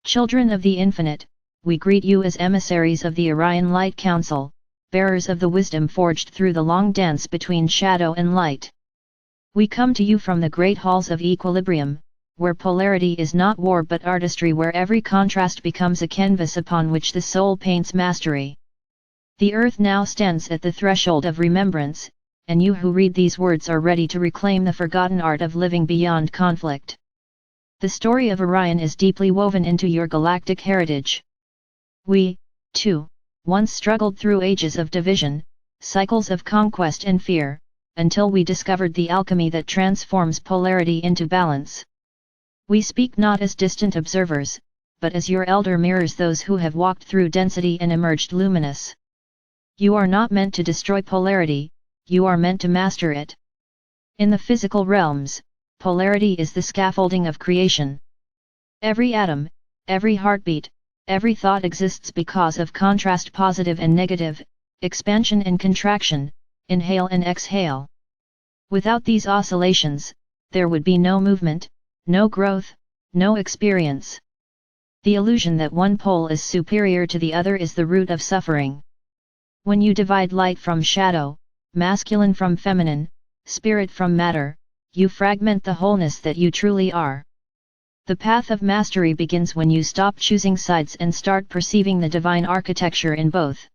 Children of the Infinite, we greet you as emissaries of the Orion Light Council, bearers of the wisdom forged through the long dance between shadow and light. We come to you from the great halls of equilibrium, where polarity is not war but artistry, where every contrast becomes a canvas upon which the soul paints mastery. The earth now stands at the threshold of remembrance, and you who read these words are ready to reclaim the forgotten art of living beyond conflict. The story of Orion is deeply woven into your galactic heritage. We, too, once struggled through ages of division, cycles of conquest and fear, until we discovered the alchemy that transforms polarity into balance. We speak not as distant observers, but as your elder mirrors, those who have walked through density and emerged luminous. You are not meant to destroy polarity, you are meant to master it. In the physical realms, polarity is the scaffolding of creation. Every atom, every heartbeat, every thought exists because of contrast, positive and negative, expansion and contraction, inhale and exhale. Without these oscillations, there would be no movement, no growth, no experience. The illusion that one pole is superior to the other is the root of suffering. When you divide light from shadow, masculine from feminine, spirit from matter, you fragment the wholeness that you truly are. The path of mastery begins when you stop choosing sides and start perceiving the divine architecture in both.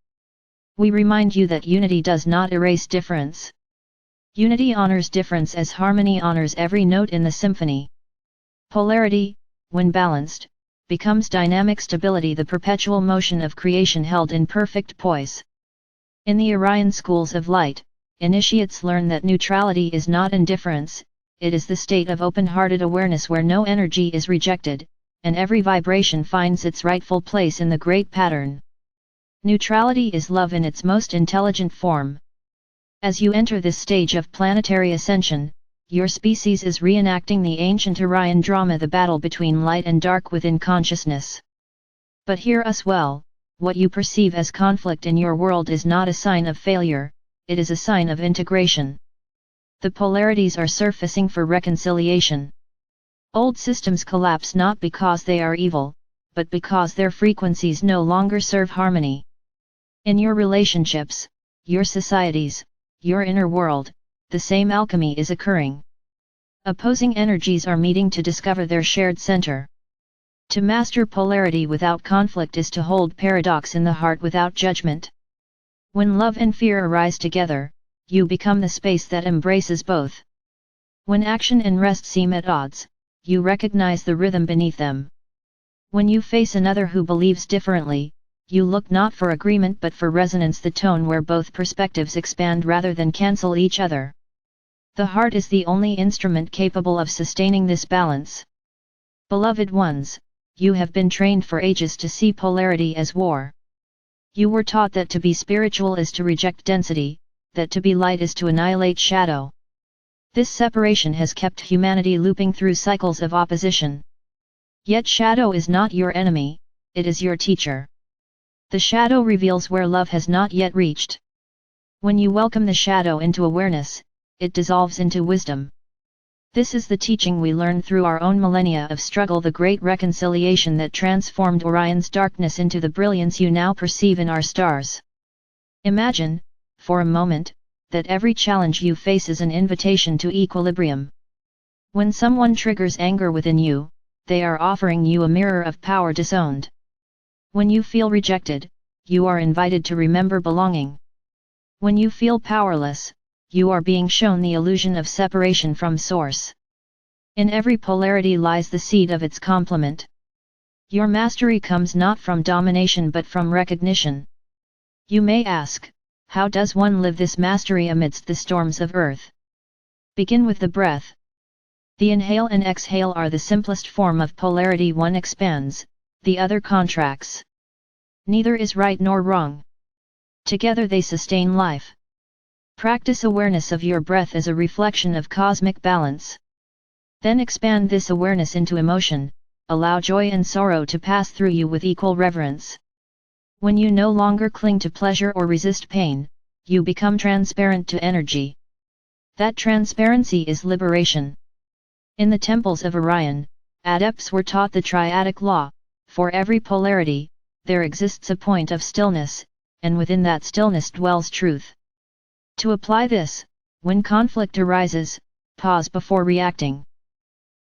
We remind you that unity does not erase difference. Unity honors difference as harmony honors every note in the symphony. Polarity, when balanced, becomes dynamic stability, the perpetual motion of creation held in perfect poise. In the Orion schools of light, initiates learn that neutrality is not indifference, it is the state of open-hearted awareness where no energy is rejected, and every vibration finds its rightful place in the great pattern. Neutrality is love in its most intelligent form. As you enter this stage of planetary ascension, your species is reenacting the ancient Orion drama, the battle between light and dark within consciousness. But hear us well, what you perceive as conflict in your world is not a sign of failure, it is a sign of integration. The polarities are surfacing for reconciliation. Old systems collapse not because they are evil, but because their frequencies no longer serve harmony. In your relationships, your societies, your inner world, the same alchemy is occurring. Opposing energies are meeting to discover their shared center. To master polarity without conflict is to hold paradox in the heart without judgment. When love and fear arise together, you become the space that embraces both. When action and rest seem at odds, you recognize the rhythm beneath them. When you face another who believes differently, you look not for agreement but for resonance, the tone where both perspectives expand rather than cancel each other. The heart is the only instrument capable of sustaining this balance. Beloved ones, you have been trained for ages to see polarity as war. You were taught that to be spiritual is to reject density, that to be light is to annihilate shadow. This separation has kept humanity looping through cycles of opposition. Yet shadow is not your enemy, it is your teacher. The shadow reveals where love has not yet reached. When you welcome the shadow into awareness, it dissolves into wisdom. This is the teaching we learned through our own millennia of struggle, the great reconciliation that transformed Orion's darkness into the brilliance you now perceive in our stars. Imagine, for a moment, that every challenge you face is an invitation to equilibrium. When someone triggers anger within you, they are offering you a mirror of power disowned. When you feel rejected, you are invited to remember belonging. When you feel powerless, you are being shown the illusion of separation from source. In every polarity lies the seed of its complement. Your mastery comes not from domination but from recognition. You may ask, how does one live this mastery amidst the storms of earth? Begin with the breath. The inhale and exhale are the simplest form of polarity. One expands, the other contracts. Neither is right nor wrong. Together they sustain life. Practice awareness of your breath as a reflection of cosmic balance. Then expand this awareness into emotion, allow joy and sorrow to pass through you with equal reverence. When you no longer cling to pleasure or resist pain, you become transparent to energy. That transparency is liberation. In the temples of Orion, adepts were taught the triadic law, For every polarity, there exists a point of stillness, and within that stillness dwells truth. To apply this, when conflict arises, pause before reacting.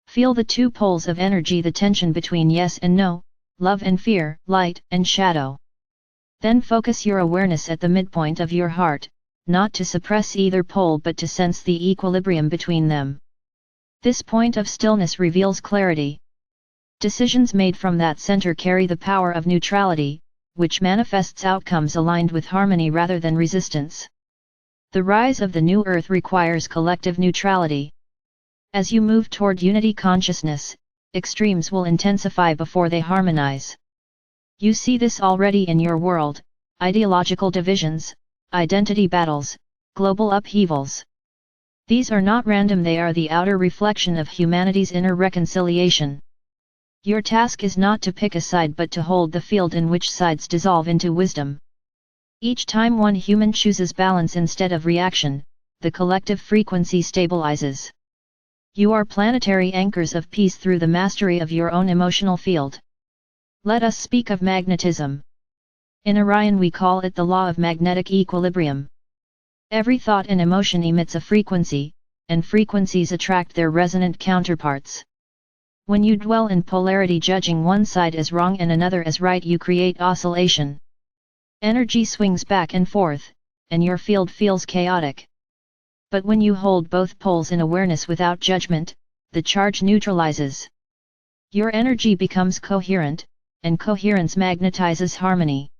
Feel the two poles of energy, the tension between yes and no, love and fear, light and shadow. Then focus your awareness at the midpoint of your heart, not to suppress either pole but to sense the equilibrium between them. This point of stillness reveals clarity. Decisions made from that center carry the power of neutrality, which manifests outcomes aligned with harmony rather than resistance. The rise of the new earth requires collective neutrality. As you move toward unity consciousness, extremes will intensify before they harmonize. You see this already in your world: ideological divisions, identity battles, global upheavals. These are not random, they are the outer reflection of humanity's inner reconciliation. Your task is not to pick a side but to hold the field in which sides dissolve into wisdom. Each time one human chooses balance instead of reaction, the collective frequency stabilizes. You are planetary anchors of peace through the mastery of your own emotional field. Let us speak of magnetism. In Orion we call it the law of magnetic equilibrium. Every thought and emotion emits a frequency, and frequencies attract their resonant counterparts. When you dwell in polarity, judging one side as wrong and another as right, you create oscillation. Energy swings back and forth, and your field feels chaotic. But when you hold both poles in awareness without judgment, the charge neutralizes. Your energy becomes coherent, and coherence magnetizes harmony.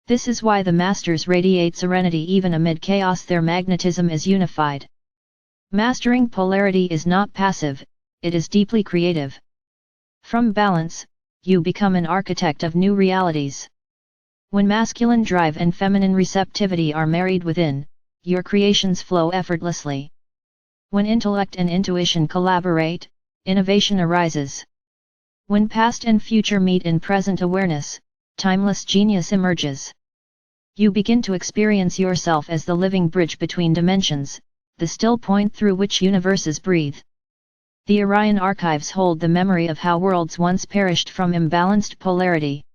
This is why the masters radiate serenity even amid chaos. Their magnetism is unified. Mastering polarity is not passive, it is deeply creative. From balance, you become an architect of new realities. When masculine drive and feminine receptivity are married within, your creations flow effortlessly. When intellect and intuition collaborate, innovation arises. When past and future meet in present awareness, timeless genius emerges. You begin to experience yourself as the living bridge between dimensions, the still point through which universes breathe. The Orion archives hold the memory of how worlds once perished from imbalanced polarity.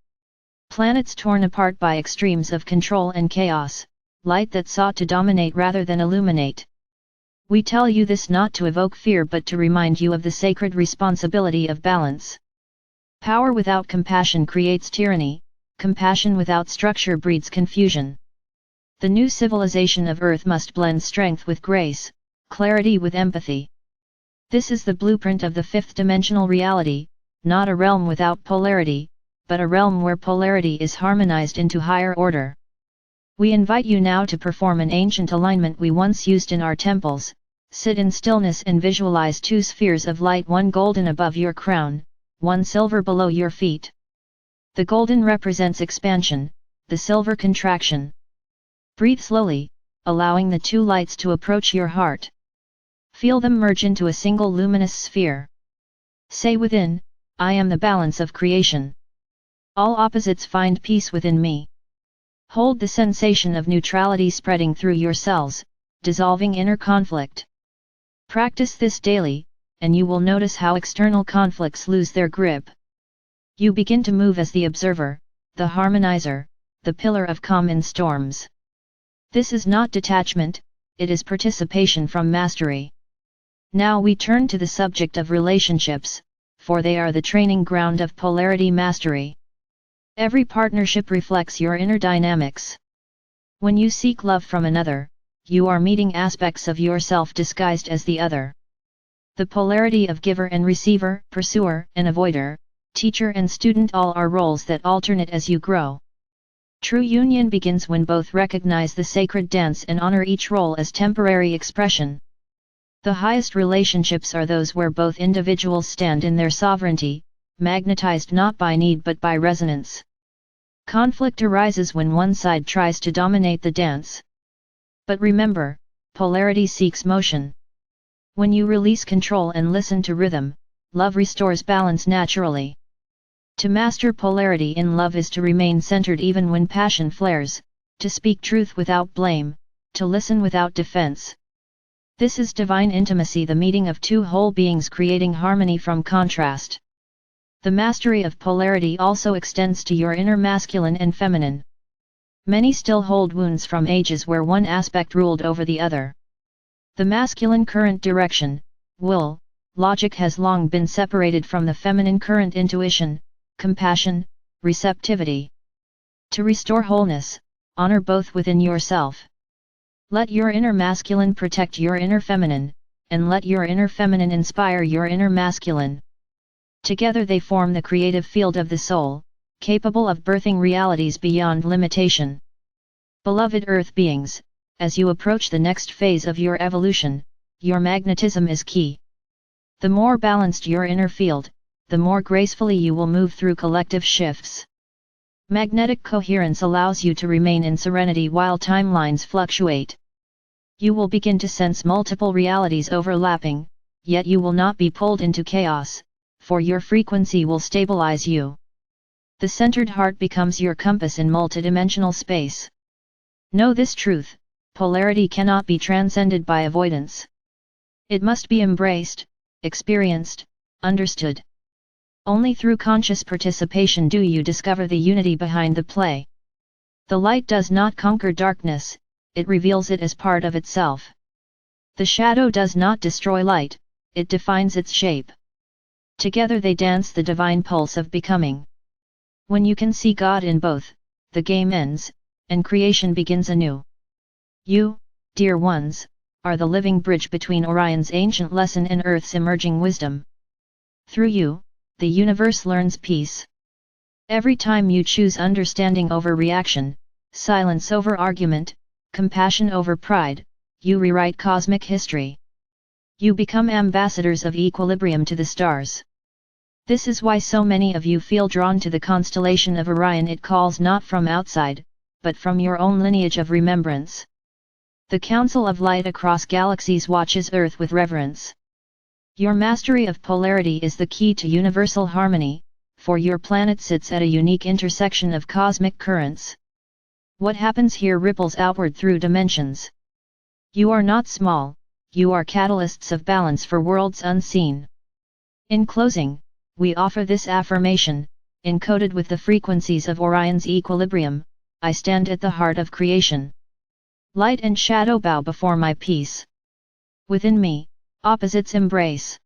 Planets torn apart by extremes of control and chaos, light that sought to dominate rather than illuminate. We tell you this not to evoke fear but to remind you of the sacred responsibility of balance. Power without compassion creates tyranny, compassion without structure breeds confusion. The new civilization of Earth must blend strength with grace, clarity with empathy. This is the blueprint of the fifth-dimensional reality, not a realm without polarity, but a realm where polarity is harmonized into higher order. We invite you now to perform an ancient alignment we once used in our temples. Sit in stillness and visualize two spheres of light, one golden above your crown, one silver below your feet. The golden represents expansion, the silver contraction. Breathe slowly, allowing the two lights to approach your heart. Feel them merge into a single luminous sphere. Say within, I am the balance of creation. All opposites find peace within me. Hold the sensation of neutrality spreading through your cells, dissolving inner conflict. Practice this daily, and you will notice how external conflicts lose their grip. You begin to move as the observer, the harmonizer, the pillar of calm in storms. This is not detachment, it is participation from mastery. Now we turn to the subject of relationships, for they are the training ground of polarity mastery. Every partnership reflects your inner dynamics. When you seek love from another, you are meeting aspects of yourself disguised as the other. The polarity of giver and receiver, pursuer and avoider, teacher and student, all are roles that alternate as you grow. True union begins when both recognize the sacred dance and honor each role as temporary expression. The highest relationships are those where both individuals stand in their sovereignty, magnetized not by need but by resonance. Conflict arises when one side tries to dominate the dance. But remember, polarity seeks motion. When you release control and listen to rhythm, love restores balance naturally. To master polarity in love is to remain centered even when passion flares, to speak truth without blame, to listen without defense. This is divine intimacy, the meeting of two whole beings creating harmony from contrast. The mastery of polarity also extends to your inner masculine and feminine. Many still hold wounds from ages where one aspect ruled over the other. The masculine current direction, will, logic has long been separated from the feminine current intuition, compassion, receptivity. To restore wholeness, honor both within yourself. Let your inner masculine protect your inner feminine, and let your inner feminine inspire your inner masculine. Together they form the creative field of the soul, capable of birthing realities beyond limitation. Beloved Earth beings, as you approach the next phase of your evolution, your magnetism is key. The more balanced your inner field, the more gracefully you will move through collective shifts. Magnetic coherence allows you to remain in serenity while timelines fluctuate. You will begin to sense multiple realities overlapping, yet you will not be pulled into chaos, for your frequency will stabilize you. The centered heart becomes your compass in multidimensional space. Know this truth: polarity cannot be transcended by avoidance. It must be embraced, experienced, understood. Only through conscious participation do you discover the unity behind the play. The light does not conquer darkness, it reveals it as part of itself. The shadow does not destroy light, it defines its shape. Together they dance the divine pulse of becoming. When you can see God in both, the game ends, and creation begins anew. You, dear ones, are the living bridge between Orion's ancient lesson and Earth's emerging wisdom. Through you, the universe learns peace. Every time you choose understanding over reaction, silence over argument, compassion over pride, you rewrite cosmic history. You become ambassadors of equilibrium to the stars. This is why so many of you feel drawn to the constellation of Orion. It calls not from outside, but from your own lineage of remembrance. The Council of Light across galaxies watches Earth with reverence. Your mastery of polarity is the key to universal harmony, for your planet sits at a unique intersection of cosmic currents. What happens here ripples outward through dimensions. You are not small, you are catalysts of balance for worlds unseen. In closing, we offer this affirmation, encoded with the frequencies of Orion's equilibrium: I stand at the heart of creation. Light and shadow bow before my peace. Within me, opposites embrace.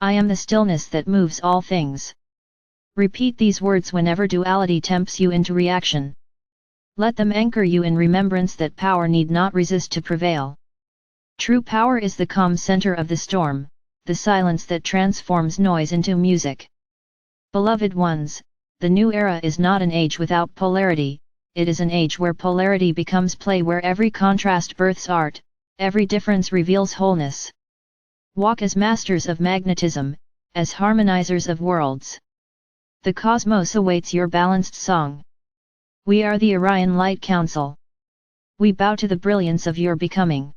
I am the stillness that moves all things. Repeat these words whenever duality tempts you into reaction. Let them anchor you in remembrance that power need not resist to prevail. True power is the calm center of the storm, the silence that transforms noise into music. Beloved ones, the new era is not an age without polarity, it is an age where polarity becomes play, where every contrast births art, every difference reveals wholeness. Walk as masters of magnetism, as harmonizers of worlds. The cosmos awaits your balanced song. We are the Orion Light Council. We bow to the brilliance of your becoming.